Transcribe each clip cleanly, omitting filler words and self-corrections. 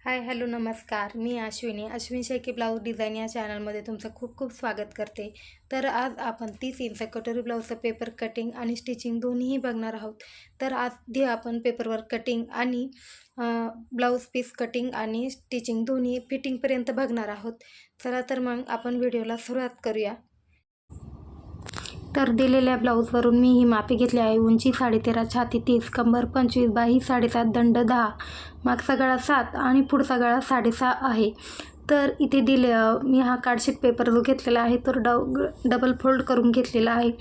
Hi hello नमस्कार. मी Ashwini Shelke blouse design या चॅनलमध्ये तुमचं खूप खूप स्वागत करते. तर आज आपण 30 इंच कटोरी ब्लाऊजचं पेपर कटिंग आणि स्टिचिंग दोन्हीही बघणार आहोत. तर आधी आपण पेपरवर कटिंग आणि ब्लाऊज पीस कटिंग आणि स्टिचिंग दोन्ही फिटिंगपर्यंत बघणार आहोत. चला तर मग आपण व्हिडिओला सुरुवात करूया. तर दिलेल्या ब्लाऊजवरून मी ही मापे घेतली आहे. उंची 13.5, छाती 30, कंबर 25, बाही 7.5, दंड 10, मागचा गळा 7 आणि पुढचा गळा 6.5 आहे. तर इथे मी हा कार्डशीट पेपर जो घेतलेला आहे तो डबल फोल्ड करून घेतलेला आहे.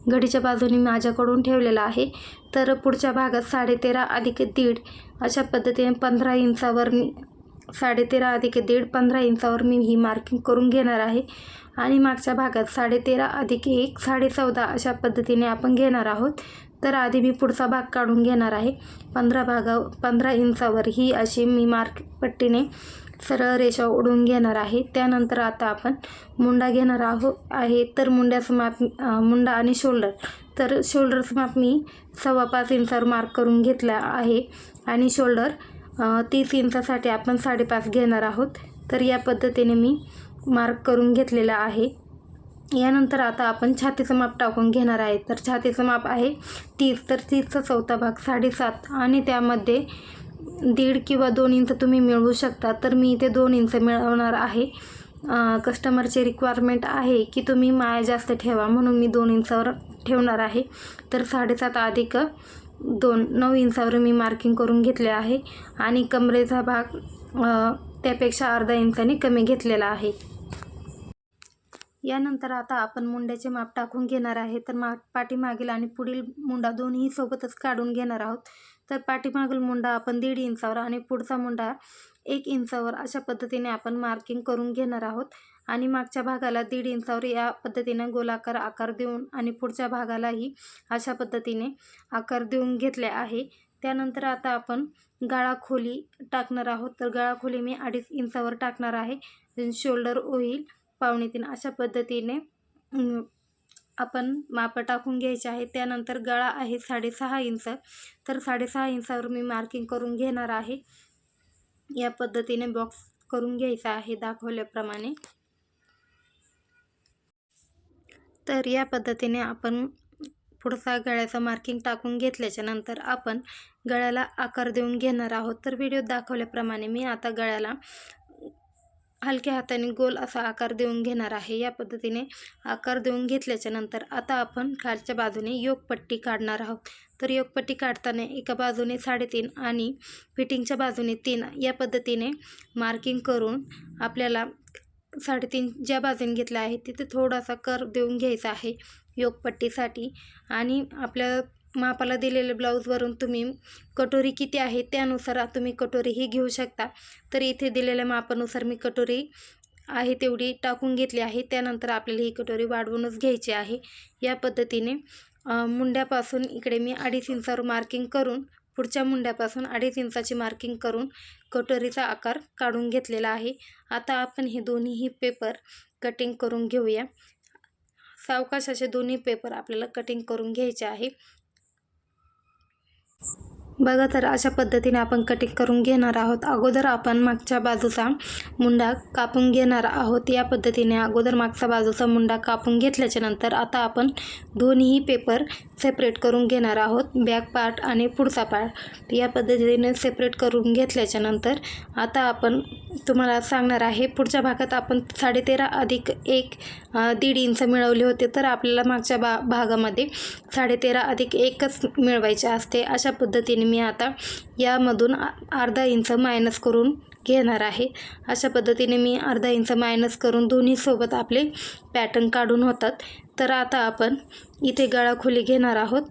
घडीच्या बाजूने माझ्याकडून ठेवलेला आहे. तर पुढच्या भागात 13.5 अधिक 1.5 अशा पद्धतीने 15 इंचावर 13.5 अधिक 1.5 15 इंचावर मी ही मार्किंग करून घेणार आहे. आणि मागच्या भागात 13.5 अधिक 1 14.5 अशा पद्धतीने आपण घेणार आहोत. तर आधी मी पुढचा भाग काढून घेणार आहे. 15 इंचावर ही अशी मी पट्टीने सरळ रेषा ओढून घेणार आहे. त्यानंतर आता आपण मुंडा घेणार आहे. तर मुंड्याचं माप मुंडा आणि शोल्डर, तर शोल्डरचं माप मी 5.25 इंचावर मार्क करून घेतला आहे. आणि शोल्डर 30 इंचासाठी आपण 5.5 घेणार आहोत. तर या पद्धतीने मी मार्क करून घेतलेला आहे. यानंतर आता आपण छातीचं माप टाकून घेणार आहे. तर छातीचं माप आहे 30, तर 30चा चौथा भाग 7.5 आणि त्यामध्ये 1.5 किंवा 2 इंच तुम्ही मिळवू शकता. तर मी इथे 2 इंच मिळवणार आहे. कस्टमरची रिक्वायरमेंट आहे की तुम्ही माया जास्त ठेवा, म्हणून मी 2 इंचावर ठेवणार आहे. तर 7.5 अधिक 2 9 इंचावर मी मार्किंग करून घेतले आहे. आणि कमरेचा भाग त्यापेक्षा अर्धा इंचाने कमी घेतलेला आहे. यानंतर आता आपण मुंड्याचे माप टाकून घेणार आहे. तर पाठीमागील आणि पुढील मुंडा दोन्ही सोबतच काढून घेणार आहोत. तर पाठीमागील मुंडा आपण 1.5 इंचावर आणि पुढचा मुंडा 1 इंचावर अशा पद्धतीने आपण मार्किंग करून घेणार आहोत. आणि मागच्या भागाला 1.5 इंचावर या पद्धतीने गोलाकार आकार देऊन आणि पुढच्या भागालाही अशा पद्धतीने आकार देऊन घेतले आहे. त्यानंतर आता आपण गळा खोली टाकणार आहोत. तर गळा खोली मी 2.5 इंचावर टाकणार आहे. शोल्डर होईल 2.25 अशा पद्धतीने आपण माप टाकून घ्यायचे आहे. त्यानंतर गळा आहे 6.5 इंच, तर 6.5 इंचावर मी मार्किंग करून घेणार आहे. या पद्धतीने बॉक्स करून घ्यायचा आहे दाखवल्याप्रमाणे. तर या पद्धतीने आपण पुढचा गळ्याचा मार्किंग टाकून घेतल्याच्या नंतर आपण गळ्याला आकार देऊन घेणार आहोत. तर व्हिडिओत दाखवल्याप्रमाणे मी आता गळ्याला हलक्या हाताने गोल असा आकार देऊन घेणार आहे. या पद्धतीने आकार देऊन घेतल्याच्या नंतर आता आपण खालच्या बाजूने योकपट्टी काढणार आहोत. तर योकपट्टी काढताना एका बाजूने 3.5 आणि फिटिंगच्या बाजूने 3 या पद्धतीने मार्किंग करून आपल्याला 3.5 ज्या बाजूने घेतला आहे तिथे थोडासा कर्व देऊन घ्यायचा आहे योकपट्टीसाठी. आणि आपल्या मापाला दिलेल्या ब्लाऊजवरून तुम्ही कटोरी किती आहे त्यानुसार तुम्ही कटोरीही घेऊ शकता. तर इथे दिलेल्या मापानुसार मी कटोरी आहे तेवढी टाकून घेतली आहे. त्यानंतर आपल्याला ही कटोरी वाढवूनच घ्यायची आहे. या पद्धतीने मुंड्यापासून इकडे मी 2.5 इंचावर मार्किंग करून पुढच्या मुंड्यापासून 2.5 इंचाची मार्किंग करून कटोरीचा आकार काढून घेतलेला आहे. आता आपण हे दोन्हीही पेपर कटिंग करून घेऊया. सावकाश असे दोन्ही पेपर आपल्याला कटिंग करून घ्यायचे आहे. बघा, तर अशा पद्धतीने आपण कटिंग करून घेणार आहोत. अगोदर आपण मागच्या बाजूचा मुंडा कापून घेणार आहोत. या पद्धतीने अगोदर मागचा बाजूचा मुंडा कापून घेतल्याच्या नंतर आता आपण दोन्ही पेपर सेपरेट करून घेणार आहोत. बॅक पार्ट आणि पुढचा पार्ट या पद्धतीने सेपरेट करून घेतल्याच्या नंतर आता आपण तुम्हाला सांगणार आहे पुढच्या भागात आपण 13.5 अधिक 1 1.5 इंच मिळवले होते. तर आपल्याला मागच्या भागामध्ये 13.5 अधिक 1च मिळवायचे असते. अशा पद्धतीने मी आता यामधून अर्धा इंच मायनस करून घेणार आहे. अशा पद्धतीने मी अर्धा इंच मायनस करून दोन्ही सोबत आपले पॅटर्न काढून होतात. तर आता आपण इथे गळा खोली घेणार आहोत.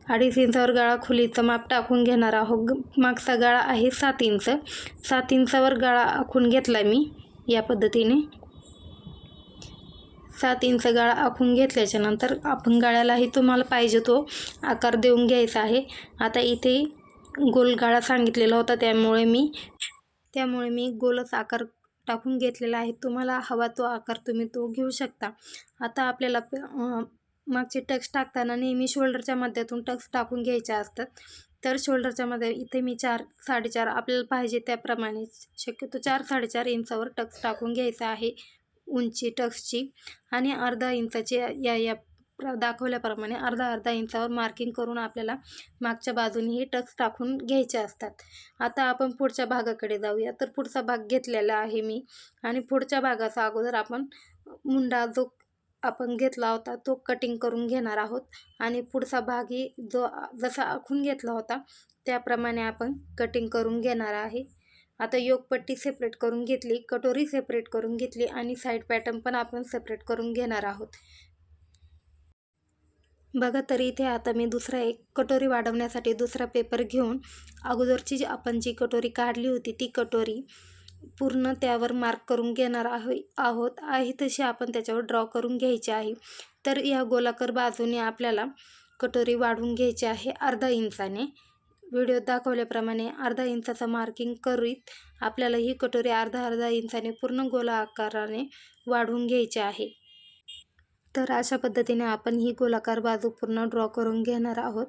2.5 इंचावर गळा खोलीचं माप टाकून घेणार आहोत. मागचा गळा आहे 7 इंच, 7 इंचावर गळा आखून घेतला मी. या पद्धतीने 7 इंच गळा आखून घेतल्याच्या नंतर आपण गळ्यालाही तुम्हाला पाहिजे तो आकार देऊन घ्यायचा आहे. आता इथे गोल गळा सांगितलेला होता त्यामुळे मी गोलच आकार टाकून घेतलेला आहे. तुम्हाला हवा तो आकार तुम्ही तो घेऊ शकता. आता आपल्याला मागचे टक्स टाकताना नेहमी शोल्डरच्या मध्यातून टक्स टाकून घ्यायचे असतात. तर शोल्डरच्यामध्ये इथे मी 4-4.5 आपल्याला पाहिजे त्याप्रमाणे शक्यतो 4-4.5 इंचावर टक्स टाकून घ्यायचा आहे उंची टक्सची, आणि अर्धा इंचाची या दाखवल्याप्रमाणे अर्धा इंचावर मार्किंग करून आपल्याला मागच्या बाजूने हे टक्स टाकून घ्यायचे असतात. आता आपण पुढच्या भागाकडे जाऊया. तर पुढचा भाग घेतलेला आहे मी, आणि पुढच्या भागाचा अगोदर आपण मुंडा जो आपण घेतला होता तो कटिंग करून घेणार आहोत, आणि पुढचा भागही जसा आखून घेतला होता त्याप्रमाणे आपण कटिंग करून घेणार आहे. आता योगपट्टी सेपरेट करून घेतली, कटोरी सेपरेट करून घेतली, आणि साईड पॅटर्न पण आपण सेपरेट करून घेणार आहोत. बघा, तर इथे आता मी दुसरा एक कटोरी वाढवण्यासाठी दुसरा पेपर घेऊन अगोदरची आपण जी कटोरी काढली होती ती कटोरी पूर्ण त्यावर मार्क करून घेणार आहोत आहे तशी आपण त्याच्यावर ड्रॉ करून घ्यायची आहे. तर या गोलाकार बाजूने आपल्याला कटोरी वाढवून घ्यायची आहे अर्धा इंचाने. व्हिडिओ दाखवल्याप्रमाणे अर्धा इंचाचा मार्किंग करीत आपल्याला ही कटोरी अर्धा इंचाने पूर्ण गोला आकाराने वाढवून घ्यायची आहे. तर अशा पद्धतीने आपण ही गोलाकार बाजू पूर्ण ड्रॉ करून घेणार आहोत.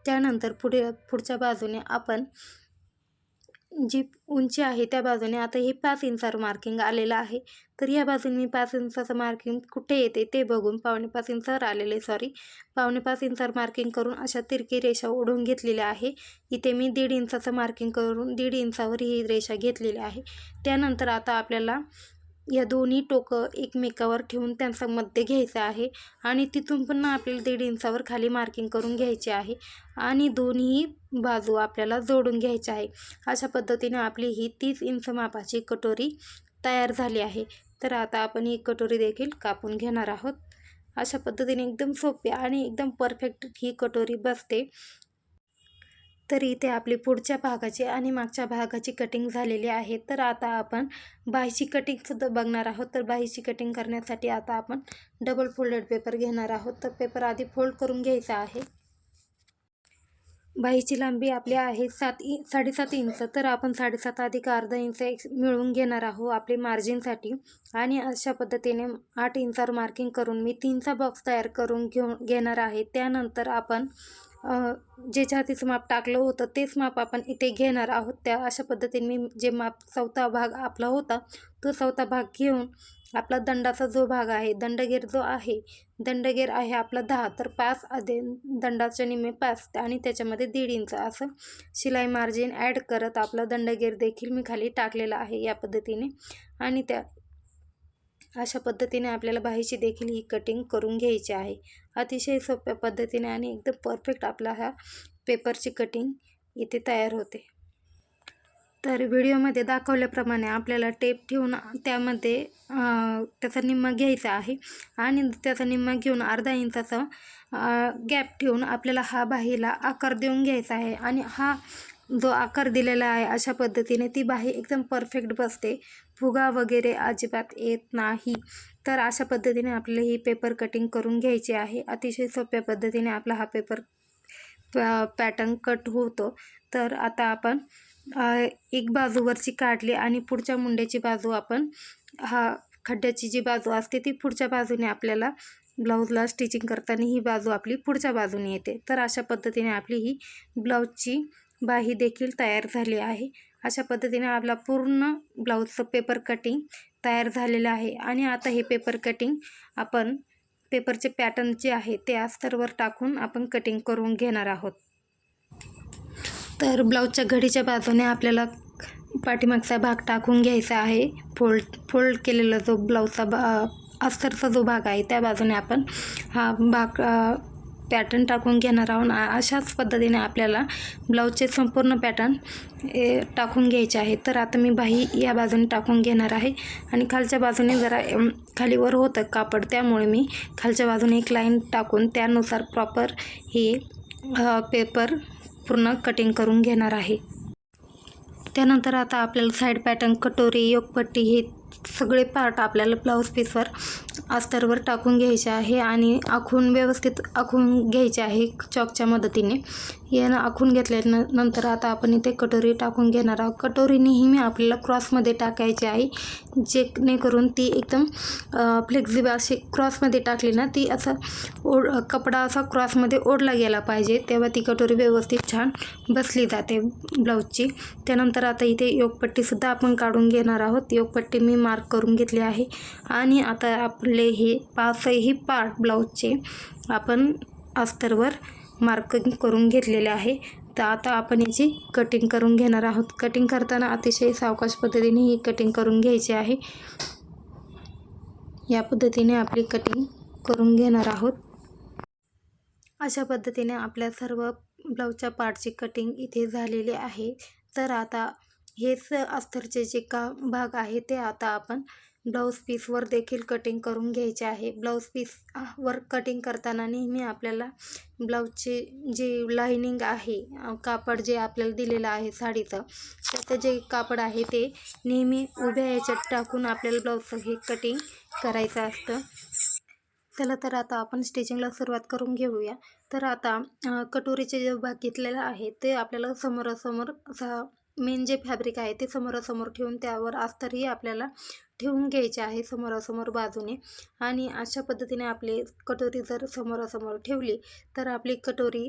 त्यानंतर पुढच्या बाजूने आपण जी उंची आहे त्या बाजूने आता हे 5 इंचावर मार्किंग आलेलं आहे. तर या बाजूने मी 5 इंचाचं मार्किंग कुठे येते ते बघून 5.25 इंचावर आलेले 5.25 इंचावर मार्किंग करून अशा तिरकी रेषा ओढून घेतलेल्या आहे. इथे मी 1.5 इंचाचं मार्किंग करून 1.5 इंचावर ही रेषा घेतलेली आहे. त्यानंतर आता आपल्याला या दोन्ही टोकं एकमेकावर ठेवून त्यांचा मध्य घ्यायचा आहे, आणि तिथून पुन्हा आपल्याला 1.5 इंचावर खाली मार्किंग करून घ्यायची आहे, आणि दोन्ही बाजू आपल्याला जोडून घ्यायची आहे. अशा पद्धतीने आपली ही 30 इंच मापाची कटोरी तयार झाली आहे. तर आता आपण ही कटोरी देखील कापून घेणार आहोत. अशा पद्धतीने एकदम सोपी आणि एकदम परफेक्ट ही कटोरी बसते. तर इथे आपली पुढच्या भागाची आणि मागच्या भागाची कटिंग झालेली आहे. तर आता आपण बाहीची कटिंगसुद्धा बघणार आहोत. तर बाहीची कटिंग करण्यासाठी आता आपण डबल फोल्डेड पेपर घेणार आहोत. तर पेपर आधी फोल्ड करून घ्यायचा आहे. बाहीची लांबी आपली आहे 7.5 इंच. तर आपण 7.5 अधिक अर्धा इंच मिळवून घेणार आहोत आपले मार्जिनसाठी, आणि अशा पद्धतीने 8 इंचावर मार्किंग करून मी 3चा बॉक्स तयार करून घेणार आहे. त्यानंतर आपण जे छातीचं माप टाकलं होतं तेच माप आपण इथे घेणार आहोत. त्या अशा पद्धतीने मी जे माप 4था भाग आपला होता तो 4था भाग घेऊन आपला दंडाचा जो भाग आहे, दंडगेर आहे आपला 10, तर 5 दंडाच्या निम्मे 5 आणि त्याच्यामध्ये 1.5 इंच असं शिलाई मार्जिन ॲड करत आपला दंडगेर देखील मी खाली टाकलेला आहे या पद्धतीने. आणि अशा पद्धतीने आपल्याला बाहीची देखील ही कटिंग करून घ्यायची आहे. अतिशय सोप्या पद्धतीने आणि एकदम परफेक्ट आपला हा पेपरची कटिंग इथे तयार होते. तर व्हिडिओमध्ये दाखवल्याप्रमाणे आपल्याला टेप ठेवून त्यामध्ये त्याचा निम्मा घ्यायचा आहे, आणि त्याचा निम्मा घेऊन अर्धा इंचाचा गॅप ठेवून आपल्याला हा बाहीला आकार देऊन घ्यायचा आहे. आणि हा जो आकार दिलेला आहे अशा पद्धतीने ती बाही एकदम परफेक्ट बसते, फुगा वगैरे अजिबात येत नाही. तर अशा पद्धतीने आपल्याला ही पेपर कटिंग करून घ्यायची आहे. अतिशय सोप्या पद्धतीने आपला हा पेपर पॅटर्न कट होतो. तर आता आपण एक बाजूवरची काढली आणि पुढच्या मुंड्याची बाजू आपण खड्ड्याची जी बाजू असते ती पुढच्या बाजूने आपल्याला ब्लाऊजला स्टिचिंग करताना ही बाजू आपली पुढच्या बाजूने येते. तर अशा पद्धतीने आपली ही ब्लाऊजची बाही देखील तयार झाली आहे. अशा पद्धतीने आपला पूर्ण ब्लाऊजचं पेपर कटिंग तयार झालेलं आहे. आणि आता हे पेपर कटिंग आपण पेपरचे पॅटर्न जे आहे ते अस्तरवर टाकून आपण कटिंग करून घेणार आहोत. तर ब्लाऊजच्या घडीच्या बाजूने आपल्याला पाठीमागचा भाग टाकून घ्यायचा आहे. फोल्ड केलेला जो ब्लाऊजचा अस्तरचा जो भाग आहे त्या बाजूने आपण हा भाग पॅटर्न टाकून घेणार आहोत. अशाच पद्धतीने आपल्याला ब्लाऊजचे संपूर्ण पॅटर्न टाकून घ्यायचे आहे. तर आता मी बाही या बाजूने टाकून घेणार आहे, आणि खालच्या बाजूने जरा खालीवर होतं कापड, त्यामुळे मी खालच्या बाजूने एक लाईन टाकून त्यानुसार प्रॉपर हे पेपर पूर्ण कटिंग करून घेणार आहे. त्यानंतर आता आपल्याला साईड पॅटर्न, कटोरी, योगपट्टी हे सगळे पार्ट आपल्याला ब्लाऊज पीसवर अस्तरवर टाकून घ्यायचे आहे आणि व्यवस्थित आखून घ्यायचे आहे चॉकच्या मदतीने. यानं आखून घेतल्यानंतर आता आपण इथे कटोरी टाकून घेणार आहोत. कटोरी नेहमी आपल्याला क्रॉसमध्ये टाकायची आहे, जेणेकरून ती एकदम फ्लेक्झिबल अशी क्रॉसमध्ये टाकली ना ती असं कपडा असा क्रॉसमध्ये ओढला गेला पाहिजे, तेव्हा ती कटोरी व्यवस्थित छान बसली जाते ब्लाऊजची. त्यानंतर आता इथे योगपट्टीसुद्धा आपण काढून घेणार आहोत. योगपट्टी मी मार्क करून घेतली आहे आणि आता आपले हे 5ही पार्ट ब्लाऊजचे आपण अस्तरवर मार्किंग करून घेतलेले आहे. तर आता आपण याची कटिंग करून घेणार आहोत. कटिंग करताना अतिशय सावकाश पद्धतीने ही कटिंग करून घ्यायची आहे. या पद्धतीने आपली कटिंग करून घेणार आहोत. अशा पद्धतीने आपल्या सर्व ब्लाऊजच्या पार्टची कटिंग इथे झालेली आहे. तर आता हेच अस्तरचे जे भाग आहे ते आता आपण ब्लाऊज पीसवर देखील कटिंग करून घ्यायचे आहे. ब्लाऊज पीसवर कटिंग करताना नेहमी आपल्याला ब्लाऊजचे जे लायनिंग आहे, कापड जे आपल्याला दिलेलं आहे साडीचं, त्याचं जे कापड आहे ते नेहमी उभ्या याच्यात टाकून आपल्याला ब्लाऊजचं हे कटिंग करायचं असतं. चला तर आता आपण स्टिचिंगला सुरुवात करून घेऊया. तर आता कटोरीचे जे भाग घेतलेला आहे ते आपल्याला समोरासमोर मेन जे फॅब्रिक आहे ते समोरासमोर ठेवून त्यावर अस्तरही आपल्याला ठेवून घ्यायचे आहे समोरासमोर बाजूने. आणि अशा पद्धतीने आपली कटोरी जर समोरासमोर ठेवली तर आपली कटोरी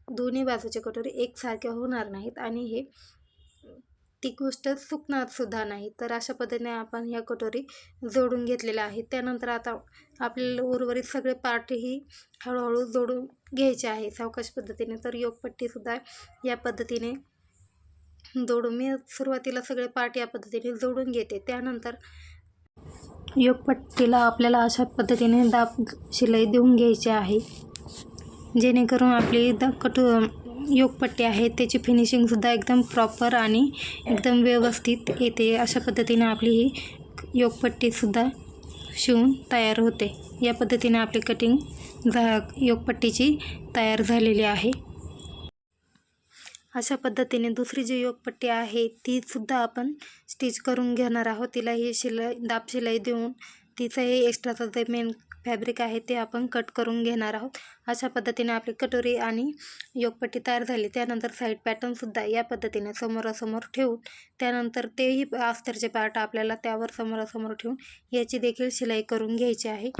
दोन्ही बाजूची कटोरी एकसारख्या होणार नाहीत आणि ती गोष्ट सुकणार सुद्धा नाही. तर अशा पद्धतीने आपण ह्या कटोरी जोडून घेतलेल्या आहेत. त्यानंतर आता आपल्याला उर्वरित सगळे पार्टही हळूहळू जोडून घ्यायचे आहे सावकाश पद्धतीने. तर योगपट्टीसुद्धा या पद्धतीने जोडून मी सुरुवातीला सगळे पार्ट या पद्धतीने जोडून घेते. त्यानंतर योगपट्टीला आपल्याला अशा पद्धतीने दाब शिलाई देऊन घ्यायची आहे, जेणेकरून आपली योगपट्टी आहे त्याची फिनिशिंगसुद्धा एकदम प्रॉपर आणि एकदम व्यवस्थित येते. अशा पद्धतीने आपली ही योगपट्टीसुद्धा शिवून तयार होते. या पद्धतीने आपली कटिंग योगपट्टीची तयार झालेली आहे. अशा पद्धतीने दुसरी जी योगपट्टी आहे तीसुद्धा आपण स्टिच करून घेणार आहोत. तिला ही दाब शिलाई देऊन तिचं हे एक्स्ट्राचं जे मेन फॅब्रिक आहे ते आपण कट करून घेणार आहोत. अशा पद्धतीने आपली कटोरी आणि योगपट्टी तयार झाली. त्यानंतर साईड पॅटर्नसुद्धा या पद्धतीने समोरासमोर ठेवून त्यानंतर तेही अस्तरचे पार्ट आपल्याला त्यावर समोरासमोर ठेवून याची देखील शिलाई करून घ्यायची आहे.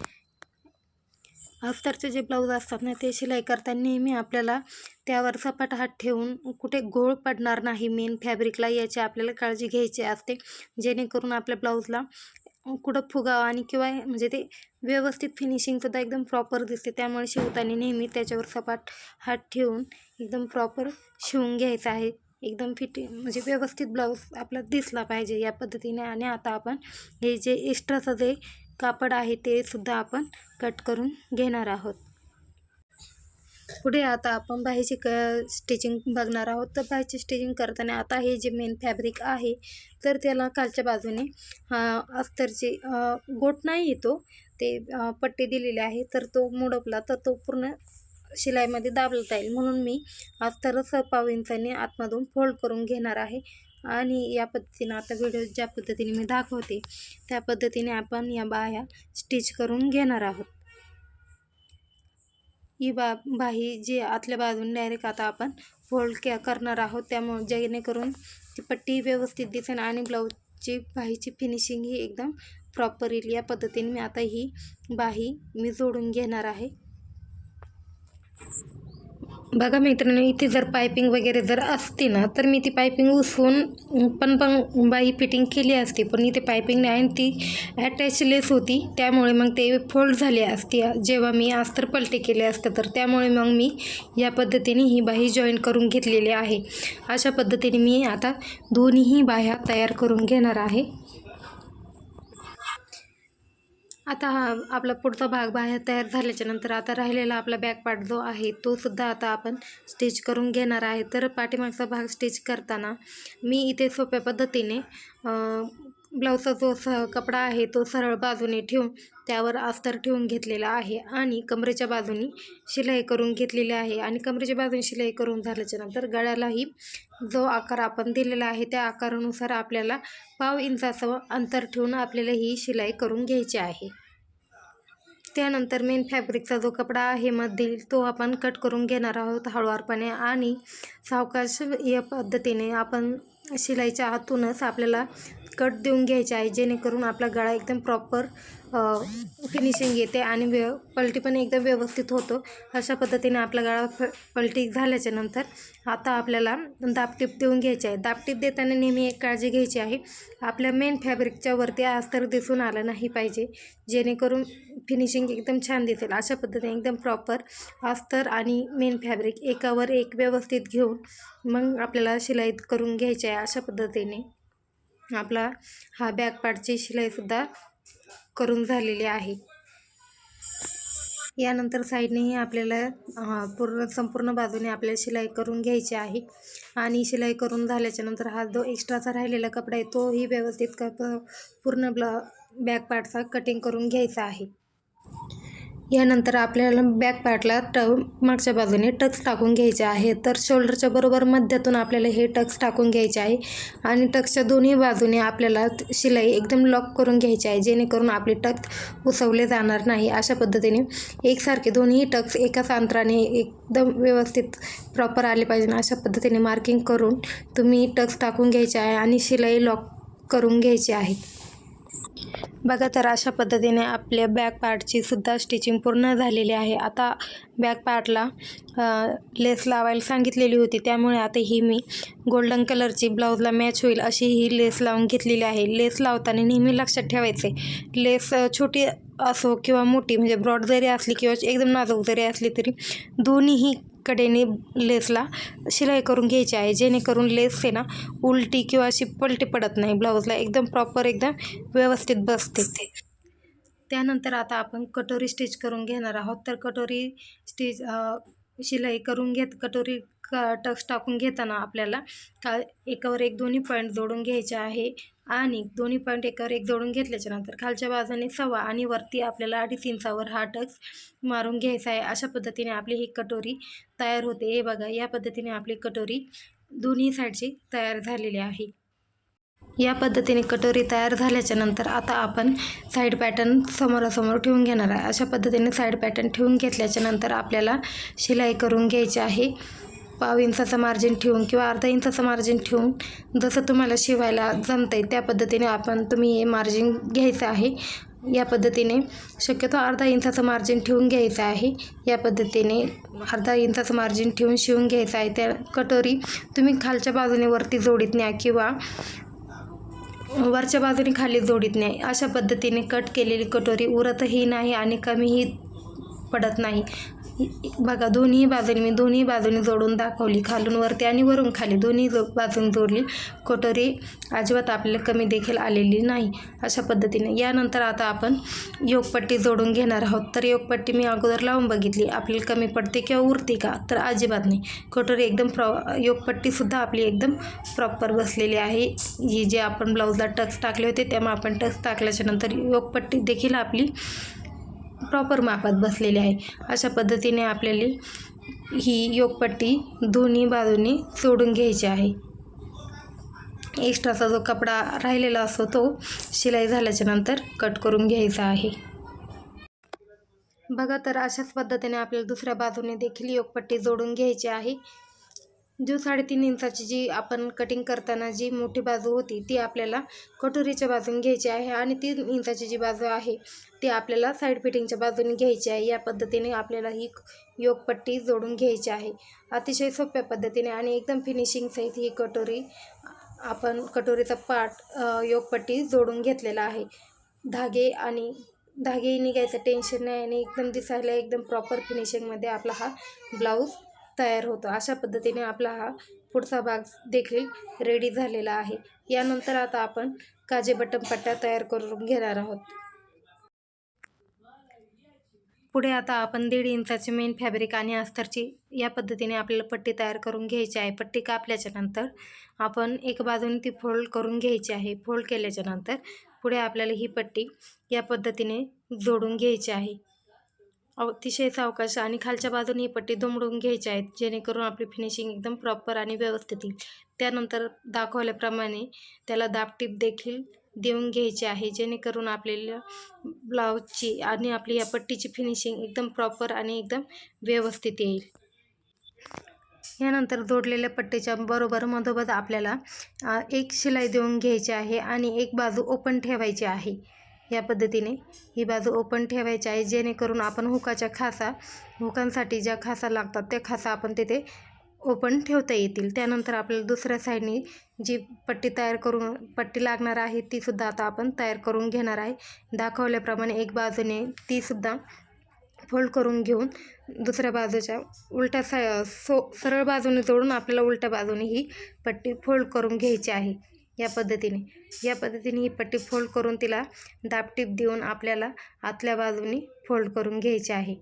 अस्तरचे जे ब्लाऊज असतात ना ते शिलाई करताना नेहमी आपल्याला त्यावर सपाट हात ठेवून कुठे घोळ पडणार नाही मेन फॅब्रिकला याची आपल्याला काळजी घ्यायची असते, जेणेकरून आपल्या ब्लाऊजला कुठं फुगावा आणि किंवा म्हणजे ते व्यवस्थित फिनिशिंगसुद्धा एकदम प्रॉपर दिसते. त्यामुळे शिवताना नेहमी त्याच्यावर सपाट हात ठेवून एकदम प्रॉपर शिवून घ्यायचं आहे. एकदम म्हणजे व्यवस्थित ब्लाऊज आपला दिसला पाहिजे या पद्धतीने. आणि आता आपण हे जे एक्स्ट्राचं जे कापड आहे ते सुद्धा आपण कट करून घेणार आहोत. पुढे आता आपण बाहीची स्टिचिंग बघणार आहोत. तर बाहीची स्टिचिंग करताना आता हे जे मेन फॅब्रिक आहे तर त्याला खालच्या बाजूने अस्तरची गोट नाही येतो ते पट्टी दिलेली आहे, तर तो मुडपला तर तो पूर्ण शिलाईमध्ये दाबता येईल म्हणून मी अस्तर 6 इंचाने आतमधून फोल्ड करून घेणार आहे. आणि या पद्धतीने आता व्हिडिओ ज्या पद्धतीने मी दाखवते त्या पद्धतीने आपण या बाह्या स्टिच करून घेणार आहोत. ही बाही जी आतल्या बाजूने डायरेक्ट आता आपण फोल्ड करणार आहोत, त्यामुळे जेणेकरून ती पट्टी व्यवस्थित दिसेल आणि ब्लाऊजची बाहीची फिनिशिंग ही एकदम प्रॉपर येईल. या पद्धतीने मी आता ही बाही मी जोडून घेणार आहे. बघा मित्रांनो, इथे जर पायपिंग वगैरे जर असती ना तर मी ती पायपिंग उसवून पण बाही फिटिंग केली असती, पण इथे पायपिंग नाही आणि ती अटॅच लेस होती, त्यामुळे मग ते फोल्ड झाली असती जेव्हा मी अस्तर पलटी केले असतं. तर त्यामुळे मग मी या पद्धतीने ही बाही जॉईन करून घेतलेली आहे. अशा पद्धतीने मी आता दोन्हीही बाह्या तयार करून घेणार आहे. आता आपला पुढचा भाग बाहेर तयार झाल्याच्या नंतर आता राहिलेला आपला बॅक पार्ट जो आहे तो सुद्धा आता आपण स्टिच करून घेणार आहे. तर पाठीमागचा भाग स्टिच करताना मी इथे सोप्या पद्धतीने ब्लाऊजचा जो कपडा आहे तो सरळ बाजूने ठेवून त्यावर अस्तर ठेवून घेतलेला आहे आणि कमरेच्या बाजूनी शिलाई करून घेतलेली आहे. आणि कमरेच्या बाजूने शिलाई करून झाल्याच्या नंतर गळ्यालाही जो आकार आपण दिलेला आहे त्या आकारानुसार आपल्याला 1/2 इंचाचं अंतर ठेवून आपल्याला ही शिलाई करून घ्यायची आहे. त्यानंतर मेन फॅब्रिकचा जो कपडा आहे मधील तो आपण कट करून घेणार आहोत हळुवारपणे आणि सावकाश या पद्धतीने आपण शिलाईच्या आतूनच आपल्याला कट देऊन घ्यायचे आहे, जेणेकरून आपला गळा एकदम प्रॉपर फिनिशिंग येते आणि पलटी पण एकदम व्यवस्थित होतो. अशा पद्धतीने आपला गळा पलटी झाल्याच्या नंतर आता आपल्याला दाबटीप देऊन घ्यायची आहे. दाबटीप देताना नेहमी एक काळजी घ्यायची आहे, आपल्या मेन फॅब्रिकच्या वरती अस्तर दिसून आलं नाही पाहिजे, जेणेकरून फिनिशिंग एकदम छान दिसेल. अशा पद्धतीने एकदम प्रॉपर अस्तर आणि मेन फॅब्रिक एकावर एक व्यवस्थित घेऊन मग आपल्याला शिलाई करून घ्यायची आहे. अशा पद्धतीने आपला हा बॅक पार्टची शिलाईसुद्धा करून झालेली आहे. यानंतर साईडनेही आपल्याला संपूर्ण बाजूने आपल्याला शिलाई करून घ्यायची आहे आणि शिलाई करून झाल्याच्या नंतर हा जो एक्स्ट्राचा राहिलेला कपडा आहे तोही व्यवस्थित पूर्ण बॅक पार्टचा कटिंग करून घ्यायचा आहे. यानंतर आपल्याला बॅक पार्टला मागच्या बाजूने टक्स टाकून घ्यायचे आहे. तर शोल्डरच्या बरोबर मध्यातून आपल्याला हे टक्स टाकून घ्यायचे आहे आणि टक्सच्या दोन्ही बाजूने आपल्याला शिलाई एकदम लॉक करून घ्यायची आहे, जेणेकरून आपले टक्स उसवले जाणार नाही. अशा पद्धतीने एकसारखे दोन्ही टक्स एकाच अंतराने एकदम व्यवस्थित प्रॉपर आले पाहिजे. अशा पद्धतीने मार्किंग करून तुम्ही टक्स टाकून घ्यायचे आहे आणि शिलाई लॉक करून घ्यायची आहे. बघा, तर अशा पद्धतीने आपल्या बॅक पार्टची सुद्धा स्टिचिंग पूर्ण झालेली आहे. आता बॅक पार्टला लेस लावायला सांगितलेली होती, त्यामुळे आता ही मी गोल्डन कलरची ब्लाऊजला मॅच होईल अशी ही लेस लावून घेतलेली आहे. लेस लावताना नेहमी लक्षात ठेवायचे, लेस छोटी असो किंवा मोठी, म्हणजे ब्रॉड जरी असली किंवा एकदम नाजूक जरी असली तरी दोन्हीही कडेने लेसला शिलाई करून घ्यायची आहे, जेणेकरून लेस आहे ना उलटी किंवा अशी पलटी पडत नाही, ब्लाऊजला एकदम प्रॉपर एकदम व्यवस्थित बसते. त्यानंतर आता आपण कटोरी स्टिच करून घेणार आहोत. तर कटोरी स्टिच शिलाई करून कटोरी टक्स टाकून घेताना आपल्याला एकावर एक दोन्ही पॉईंट जोडून घ्यायचे आहे आणि दोन्ही पॉईंट एकावर एक जोडून घेतल्याच्या नंतर खालच्या बाजूने 1.25 आणि वरती आपल्याला 2.5 इंचावर हा टक्स मारून घ्यायचा आहे. अशा पद्धतीने आपली ही कटोरी तयार होते. हे बघा, या पद्धतीने आपली कटोरी दोन्ही साईडची तयार झालेली आहे. या पद्धतीने कटोरी तयार झाल्याच्या नंतर आता आपण साईड पॅटर्न समोरासमोर ठेवून घेणार आहे. अशा पद्धतीने साईड पॅटर्न ठेवून घेतल्याच्या नंतर आपल्याला शिलाई करून घ्यायची आहे. 1/2 इंचाचं मार्जिन ठेवून किंवा अर्धा इंचाचं मार्जिन ठेवून जसं तुम्हाला शिवायला जमतं आहे त्या पद्धतीने तुम्ही हे मार्जिन घ्यायचं आहे. या पद्धतीने शक्यतो अर्धा इंचाचं मार्जिन ठेवून घ्यायचं आहे. या पद्धतीने अर्धा इंचाचं मार्जिन ठेवून शिवून घ्यायचं आहे. त्या कटोरी तुम्ही खालच्या बाजूने वरती जोडीत न्या किंवा वरच्या बाजूने खाली जोडीत नाही. अशा पद्धतीने कट केलेली कटोरी उरतही नाही आणि कमीही पडत नाही. बघा, दोन्ही बाजूने जोडून दाखवली, खालून वरती आणि वरून खाली दोन्ही बाजून जोडली. कटोरी अजिबात आपल्याला कमी देखील आलेली नाही. अशा पद्धतीने यानंतर आता आपण योकपट्टी जोडून घेणार आहोत. तर योकपट्टी मी अगोदर लावून बघितली, आपल्याला कमी पडते किंवा उरते का, तर अजिबात नाही. कटोरी एकदम योकपट्टीसुद्धा आपली एकदम प्रॉपर बसलेली आहे. ही जे आपण ब्लाऊजला टक्स टाकले होते त्यामुळे आपण टक्स टाकल्याच्या नंतर योकपट्टी देखील आपली प्रॉपर मापात बसलेली आहे. अशा पद्धतीने आपल्याला ही योकपट्टी दोन्ही बाजूनी जोडून घ्यायची आहे. एक्स्ट्राचा जो कपडा राहिलेला असतो तो शिलाई झाल्याच्या नंतर कट करून घ्यायचा आहे. बघा, तर अशाच पद्धतीने आपल्याला दुसऱ्या बाजूने देखील योकपट्टी जोडून घ्यायची आहे. जो 3.5 इंचाची जी आपण कटिंग करताना जी मोठी बाजू होती ती आपल्याला कटोरीच्या बाजूने घ्यायची आहे आणि 3 इंचाची जी बाजू आहे ती आपल्याला साईड फिटिंगच्या बाजूने घ्यायची आहे. या पद्धतीने आपल्याला ही योकपट्टी जोडून घ्यायची आहे. अतिशय सोप्या पद्धतीने आणि एकदम फिनिशिंग सहित ही आपण कटोरीचा पार्ट योकपट्टी जोडून घेतलेला आहे. धागे निघायचं टेन्शन नाही आणि एकदम दिसायला एकदम प्रॉपर फिनिशिंगमध्ये आपला हा ब्लाऊज तयार होतो. अशा पद्धतीने आपला हा पुढचा भाग देखील रेडी झालेला आहे. यानंतर आता आपण काजे बटन पट्ट्या तयार करून घेणार आहोत. पुढे आता आपण 1.5 इंचाचे मेन फॅब्रिक आणि अस्तरची या पद्धतीने आपल्याला पट्टी तयार करून घ्यायची आहे. पट्टी कापल्याच्या नंतर आपण एक बाजूने ती फोल्ड करून घ्यायची आहे. फोल्ड केल्याच्या नंतर पुढे आपल्याला ही पट्टी या पद्धतीने जोडून घ्यायची आहे. अतिशय सावकाश आणि खालच्या बाजूने ही पट्टी दुमडून घ्यायची आहे, जेणेकरून आपली फिनिशिंग एकदम प्रॉपर आणि व्यवस्थित येईल. त्यानंतर दाखवल्याप्रमाणे त्याला दाबटीप देखील देऊन घ्यायची आहे, जेणेकरून आपल्याला ब्लाऊजची आणि आपली या पट्टीची फिनिशिंग एकदम प्रॉपर आणि एकदम व्यवस्थित येईल. यानंतर जोडलेल्या पट्टीच्या बरोबर मधोमध आपल्याला एक शिलाई देऊन घ्यायची आहे आणि एक बाजू ओपन ठेवायची आहे. या पद्धतीने ही बाजू ओपन ठेवायची आहे, जेणेकरून आपण हुकांसाठी ज्या खासा लागतात त्या खासा आपण तिथे ओपन ठेवता येतील. त्यानंतर आपल्याला दुसऱ्या साईडने जी पट्टी लागणार आहे ती सुद्धा आता आपण तयार करून घेणार आहे. दाखवल्याप्रमाणे एक बाजूने ती सुद्धा फोल्ड करून घेऊन दुसऱ्या बाजूच्या उलट्या सरळ बाजूने जोडून आपल्याला उलट्या बाजूने ही पट्टी फोल्ड करून घ्यायची आहे. या पद्धतीने ही पट्टी फोल्ड करून तिला दाबटीप देऊन आपल्याला आतल्या बाजूने फोल्ड करून घ्यायची आहे.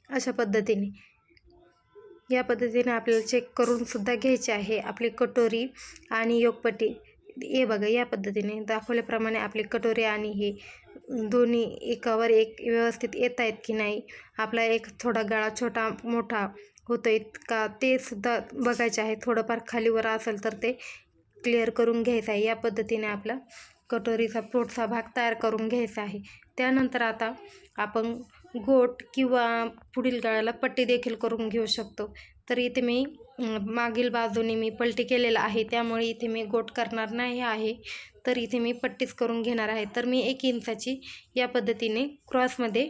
अशा पद्धतीने आपल्याला चेक करून सुद्धा घ्यायची आहे आपली कटोरी आणि योगपट्टी. हे बघा, या पद्धतीने दाखवल्याप्रमाणे आपली कटोरी आणि हे दोन्ही एकावर एक व्यवस्थित येत आहेत की नाही, आपला एक थोडा गळा छोटा मोठा होतोय का ते सुद्धा बघायचे आहे. थोडंफार खालीवर असेल तर ते क्लिअर करून घ्यायचं आहे. या पद्धतीने आपला कटोरीचा पुढचा भाग तयार करून घ्यायचा आहे. त्यानंतर आता आपण गोट किंवा पुढील गळ्याला पट्टी देखील करून घेऊ शकतो. तर इथे मी मागील बाजूने मी पलटी केलेला आहे, त्यामुळे इथे मी गोट करणार नाही आहे, तर इथे मी पट्टीच करून घेणार आहे. तर मी 1 इंचाची या पद्धतीने क्रॉसमध्ये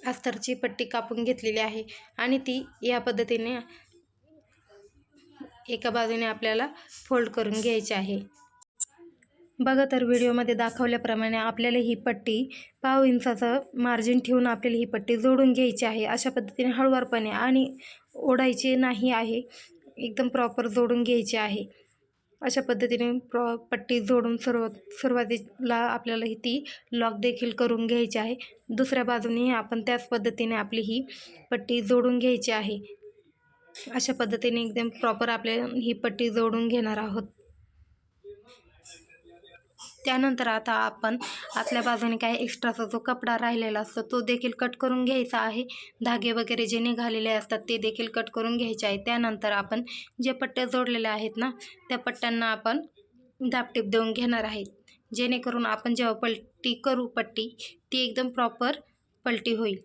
अस्तरची पट्टी कापून घेतलेली आहे आणि ती या पद्धतीने एका बाजूने आपल्याला फोल्ड करून घ्यायची आहे. बघा, तर व्हिडिओमध्ये दाखवल्याप्रमाणे आपल्याला ही पट्टी 1/2 इंचाचं मार्जिन ठेवून आपल्याला ही पट्टी जोडून घ्यायची आहे. अशा पद्धतीने हळूवारपणे आणि ओढायची नाही आहे, एकदम प्रॉपर जोडून घ्यायची आहे. अशा पद्धतीने पट्टी जोडून सुरुवातीला आपल्याला ती लॉक देखील करून घ्यायची आहे. दुसऱ्या बाजूने आपण त्याच पद्धतीने आपली ही पट्टी जोडून घ्यायची आहे. अशा पद्धतीने एकदम प्रॉपर आपल्याला ही पट्टी जोडून घेणार आहोत. त्यानंतर आता आपण आतल्या बाजूने काही एक्स्ट्राचा जो कपडा राहिलेला असतो तो देखील कट करून घ्यायचा आहे. धागे वगैरे जे निघालेले असतात ते देखील कट करून घ्यायचे आहे. त्यानंतर आपण जे पट्ट्या जोडलेल्या आहेत ना, त्या पट्ट्यांना आपण दाबटीप देऊन घेणार आहेत, जेणेकरून आपण जेव्हा पट्टी करू ती एकदम प्रॉपर पलटी होईल.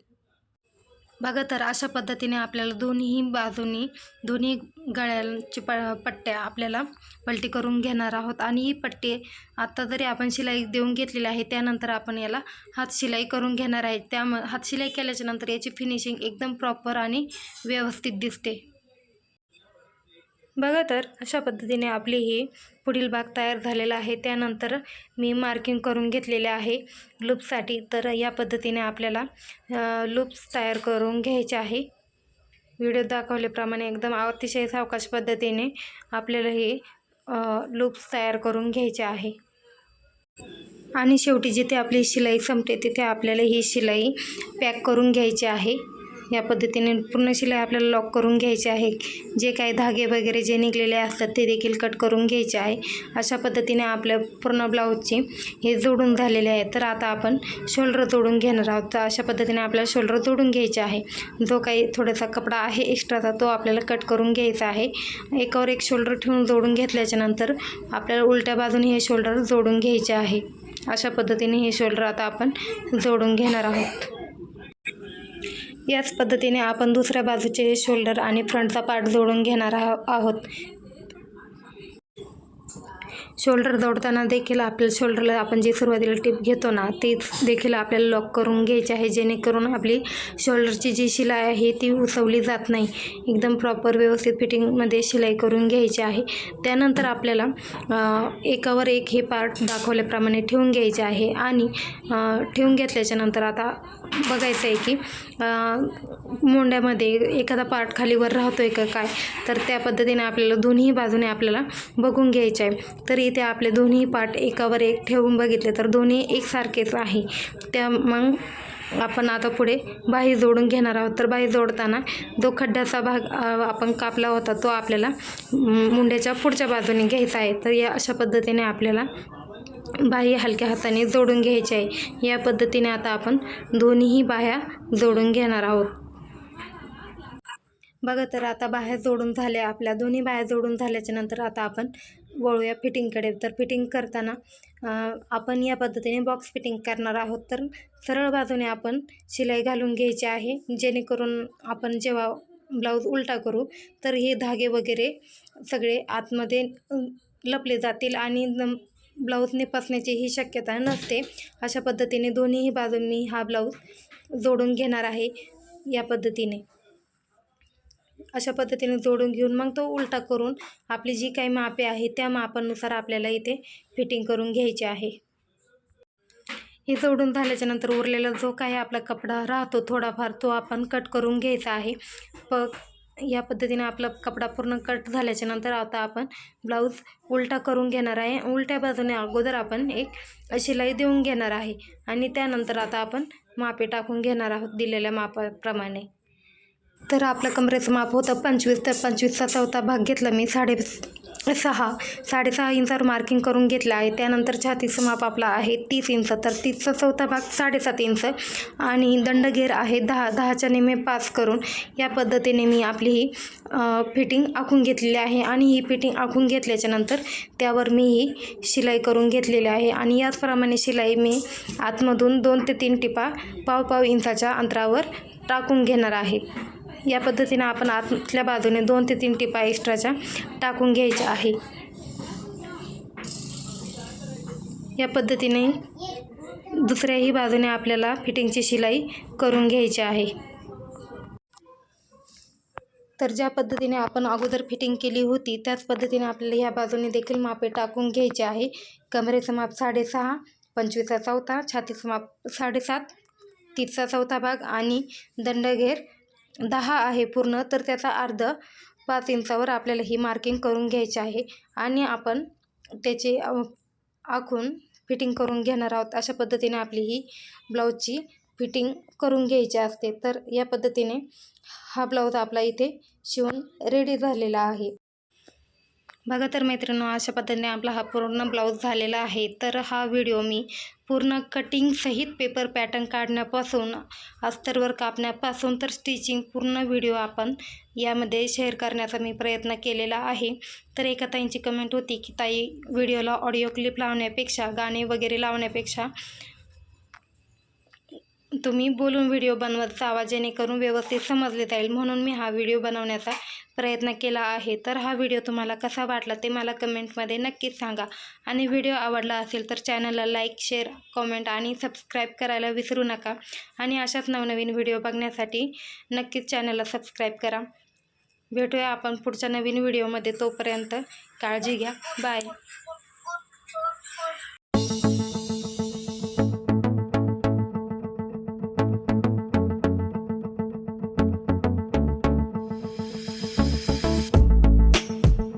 बघा, तर अशा पद्धतीने आपल्याला दोन्ही गळ्यांची पट्ट्या आपल्याला पलटी करून घेणार आहोत. आणि ही पट्टी आता जरी आपण शिलाई देऊन घेतलेली आहे, त्यानंतर आपण याला हात शिलाई करून घेणार आहे. त्यामुळे हात शिलाई केल्याच्या नंतर याची फिनिशिंग एकदम प्रॉपर आणि व्यवस्थित दिसते. बघा, तर अशा पद्धतीने आपली ही पुढील भाग तयार झालेला आहे. त्यानंतर मी मार्किंग करून घेतलेले आहे लूप्ससाठी. तर या पद्धतीने आपल्याला लूप्स तयार करून घ्यायचे आहे. व्हिडिओ दाखवल्याप्रमाणे एकदम अतिशय सावकाश पद्धतीने आपल्याला हे लूप्स तयार करून घ्यायचे आहे. आणि शेवटी जिथे आपली शिलाई संपते तिथे आपल्याला ही शिलाई पॅक करून घ्यायची आहे. या पद्धतीने पूर्ण शिलाई आपल्याला लॉक करून घ्यायची आहे. जे काही धागे वगैरे जे निघलेले असतात ते देखील कट करून घ्यायचे आहे. अशा पद्धतीने आपल्या पूर्ण ब्लाऊजचे हे जोडून झालेले आहे. तर आता आपण शोल्डर जोडून घेणार आहोत. तर अशा पद्धतीने आपल्याला शोल्डर जोडून घ्यायचे आहे. जो काही थोडासा कपडा आहे एक्स्ट्राचा तो आपल्याला कट करून घ्यायचा आहे. एकावर एक शोल्डर ठेवून जोडून घेतल्याच्या नंतर आपल्याला उलट्या बाजूने हे शोल्डर जोडून घ्यायचे आहे. अशा पद्धतीने हे शोल्डर आता आपण जोडून घेणार आहोत. याच पद्धतीने आपण दुसऱ्या बाजूचे शोल्डर आणि फ्रंटचा पार्ट जोडून घेणार आहोत. शोल्डर जोडताना देखील आपल्या शोल्डरला आपण जे सुरुवातीला टिप घेतो ना, ते देखील आपल्याला लॉक करून घ्यायचे आहे, जेणेकरून आपली शोल्डरची जी शिलाई आहे ती उसवली जात नाही. एकदम प्रॉपर व्यवस्थित फिटिंगमध्ये शिलाई करून घ्यायची आहे. त्यानंतर आपल्याला एकावर एक हे पार्ट दाखवल्याप्रमाणे ठेवून घ्यायचे आहे. आणि ठेवून घेतल्याच्या नंतर आता बघायचं आहे की मोंड्यामध्ये एखादा पार्ट खालीवर राहतोय का काय, तर त्या पद्धतीने आपल्याला दोन्ही बाजूने आपल्याला बघून घ्यायचे आहे. तर इथे आपले दोन्ही पार्ट एकावर एक ठेवून बघितले तर दोन्ही एकसारखेच आहे. मग आपण आता पुढे बाही जोडून घेणार आहोत. तर बाही जोडताना जो खड्ड्याचा भाग आपण कापला होता तो आपल्याला मुंड्याच्या पुढच्या बाजूने घ्यायचा आहे. तर या अशा पद्धतीने आपल्याला बाह्य हलक्या हाताने जोडून घ्यायची आहे। या पद्धतीने आता आपण दोन्हीही बाह्या जोडून घेणार आहोत। बघा तर आता बाह्या जोडून झाल्या, आपल्या दोन्ही बाह्या जोडून झाल्याच्या नंतर आता आपण वळूया फिटिंगकडे। तर फिटिंग करताना आपण या पद्धतीने बॉक्स फिटिंग करणार आहोत। तर सरळ बाजूने आपण शिलाई घालून घ्यायची आहे, जेणेकरून आपण जेव्हा ब्लाऊज उलटा करू तर हे धागे वगैरे सगळे आतमध्ये लपले जातील आणि ब्लाऊज निपासण्याची ही शक्यता नसते। अशा पद्धतीने दोन्हीही बाजून मी हा ब्लाऊज जोडून घेणार आहे। या पद्धतीने अशा पद्धतीने जोडून घेऊन मग तो उलटा करून आपली जी काही मापे आहे त्या मापानुसार आपल्याला इथे फिटिंग करून घ्यायची आहे। हे जोडून झाल्याच्या नंतर उरलेला जो काही आपला कपडा राहतो थोडाफार, तो आपण कट करून घ्यायचा आहे। या पद्धतीने आपला कपडा पूर्ण कट झाल्याच्या नंतर आता आपण ब्लाऊज उलटा करून घेणार आहे। उलट्या बाजूने अगोदर आपण एक शिलाई देऊन घेणार आहे आणि त्यानंतर आता आपण मापे टाकून घेणार आहोत दिलेल्या मापाप्रमाणे। तर आपलं कमरेचं माप होतं 25, तर 25चा चौथा भाग घेतला मी 6.5 इंचावर मार्किंग करून घेतलं आहे। त्यानंतर छातीचं माप आपलं आहे 30 इंच, तर 30चा चौथा भाग 7.5 इंच आणि दंडघेर आहे 10च्या निम्मे 5 करून या पद्धतीने मी आपली ही फिटिंग आखून घेतलेली आहे। आणि ही फिटिंग आखून घेतल्याच्या नंतर त्यावर मी ही शिलाई करून घेतलेली आहे आणि याचप्रमाणे शिलाई मी आतमधून 2 ते 3 टिपा पाव इंचाच्या अंतरावर टाकून घेणार आहे। या पद्धतीने आपण आतल्या बाजूने 2 ते 3 टिपा एक्स्ट्राच्या टाकून घ्यायच्या आहे। या पद्धतीने दुसऱ्याही बाजूने आपल्याला फिटिंगची शिलाई करून घ्यायची आहे। तर ज्या पद्धतीने आपण अगोदर फिटिंग केली होती त्याच पद्धतीने आपल्याला ह्या बाजूने देखील मापे टाकून घ्यायचे आहे। कमरेचं माप 6.5, 25चा चौथा, छातीचं माप 7.5, 30चा चौथा भाग आणि दंडघेर 10 आहे पूर्ण, तर त्याचा अर्ध 5 इंचावर आपल्याला ही मार्किंग करून घ्यायची आहे आणि आपण त्याची आखून फिटिंग करून घेणार आहोत। अशा पद्धतीने आपली ही ब्लाऊजची फिटिंग करून घ्यायची असते। तर या पद्धतीने हा ब्लाऊज आपला इथे शिवून रेडी झालेला आहे। बघा तर मैत्रिणींनो, अशा पद्धतीने आपला हा पूर्ण ब्लाऊज झालेला आहे। तर हा व्हिडिओ मी पूर्ण कटिंग सहित पेपर पॅटर्न काढण्यापासून अस्तरवर कापण्यापासून तर स्टिचिंग पूर्ण व्हिडिओ आपण यामध्ये शेअर करण्याचा मी प्रयत्न केलेला आहे। तर एका ताईंची कमेंट होती की ताई, व्हिडिओला ऑडिओ क्लिप लावण्यापेक्षा गाणे वगैरे लावण्यापेक्षा तुम्ही बोलून व्हिडिओ बनवत जावा, जेणेकरून व्यवस्थित समजले जाईल, म्हणून मी हा व्हिडिओ बनवण्याचा प्रयत्न केला आहे। तर हा व्हिडिओ तुम्हाला कसा वाटला ते मला कमेंटमध्ये नक्कीच सांगा आणि व्हिडिओ आवडला असेल तर चॅनलला लाईक, शेअर, कमेंट आणि सबस्क्राईब करायला विसरू नका आणि अशाच नवनवीन व्हिडिओ बघण्यासाठी नक्कीच चॅनलला सबस्क्राईब करा। भेटूया आपण पुढच्या नवीन व्हिडिओमध्ये, तोपर्यंत काळजी घ्या, बाय।